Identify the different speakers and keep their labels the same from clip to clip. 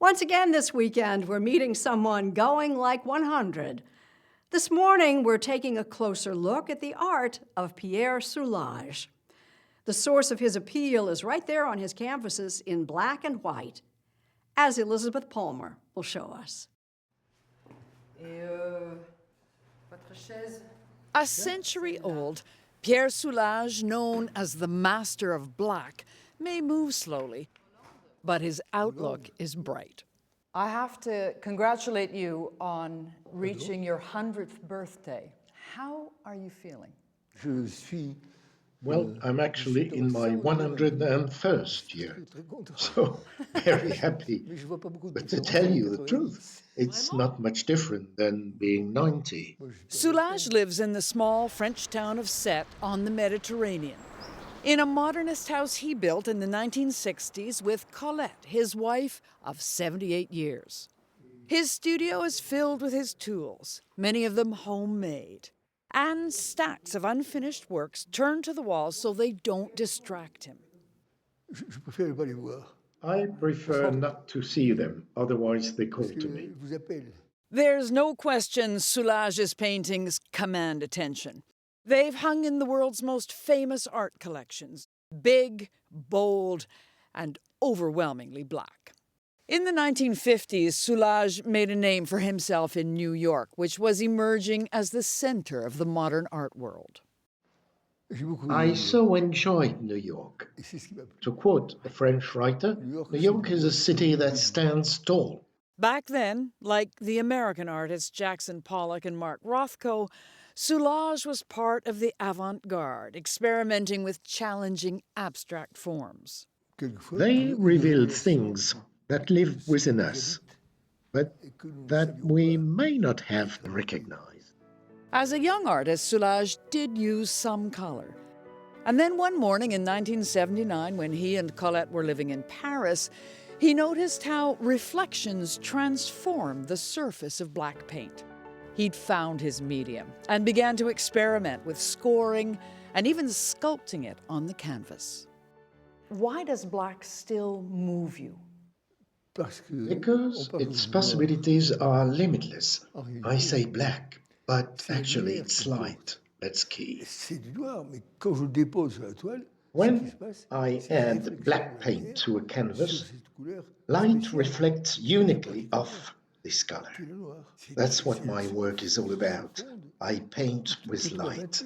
Speaker 1: Once again this weekend, we're meeting someone going like 100. This morning, we're taking a closer look at the art of Pierre Soulages. The source of his appeal is right there on his canvases in black and white, as Elizabeth Palmer will show us.
Speaker 2: A century old, Pierre Soulages, known as the Master of Black, may move slowly, but his outlook is bright.
Speaker 3: I have to congratulate you on reaching your 100th birthday. How are you feeling?
Speaker 4: Well, I'm actually in my 101st year, so very happy. But to tell you the truth, it's not much different than being 90.
Speaker 2: Soulages lives in the small French town of Sète on the Mediterranean, in a modernist house he built in the 1960s with Colette, his wife of 78 years. His studio is filled with his tools, many of them homemade, and stacks of unfinished works turned to the walls so they don't distract him.
Speaker 4: I prefer not to see them, otherwise they call to me.
Speaker 2: There's no question Soulages' paintings command attention. They've hung in the world's most famous art collections, big, bold, and overwhelmingly black. In the 1950s, Soulages made a name for himself in New York, which was emerging as the center of the modern art world.
Speaker 4: I so enjoyed New York. To quote a French writer, New York is a city that stands tall.
Speaker 2: Back then, like the American artists Jackson Pollock and Mark Rothko, Soulages was part of the avant-garde, experimenting with challenging abstract forms.
Speaker 4: They reveal things that live within us, but that we may not have recognized.
Speaker 2: As a young artist, Soulages did use some color. And then one morning in 1979, when he and Colette were living in Paris, he noticed how reflections transformed the surface of black paint. He'd found his medium and began to experiment with scoring and even sculpting it on the canvas.
Speaker 3: Why does black still move you?
Speaker 4: Because its possibilities are limitless. I say black, but actually it's light. That's key. When I add black paint to a canvas, light reflects uniquely off this color. That's what my work is all about. I paint with light.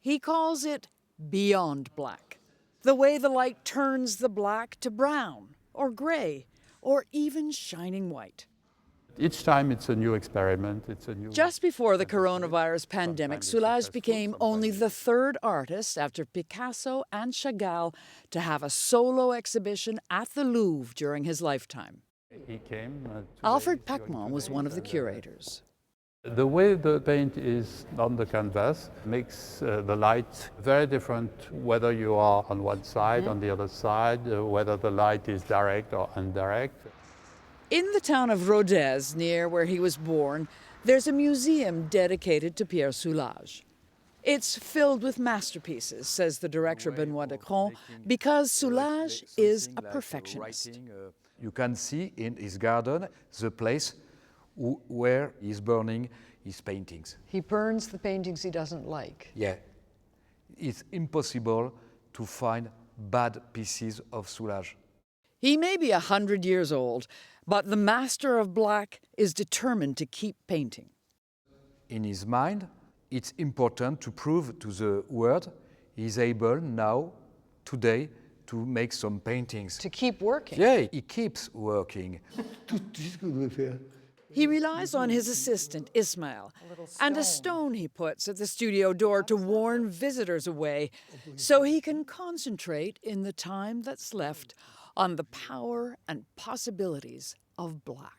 Speaker 2: He calls it beyond black, the way the light turns the black to brown or gray or even shining white.
Speaker 5: Each time it's a new experiment.
Speaker 2: Just before the coronavirus pandemic, Soulages became only the third artist after Picasso and Chagall to have a solo exhibition at the Louvre during his lifetime.
Speaker 5: He came.
Speaker 2: Alfred Pacman was one of the curators.
Speaker 5: The way the paint is on the canvas makes the light very different whether you are on one side, on the other side, whether the light is direct or indirect.
Speaker 2: In the town of Rodez, near where he was born, there's a museum dedicated to Pierre Soulages. It's filled with masterpieces, says the director Benoit Decron, because Soulages is a perfectionist.
Speaker 6: You can see in his garden the place where he's burning his paintings.
Speaker 3: He burns the paintings he doesn't like.
Speaker 6: Yeah, it's impossible to find bad pieces of Soulages.
Speaker 2: He may be 100 years old, but the master of black is determined to keep painting.
Speaker 6: In his mind, it's important to prove to the world he's able now, today, to make some paintings.
Speaker 3: To keep working.
Speaker 6: Yeah, he keeps working.
Speaker 2: He relies on his assistant, Ismail, and a stone he puts at the studio door to warn visitors away, so he can concentrate in the time that's left on the power and possibilities of black.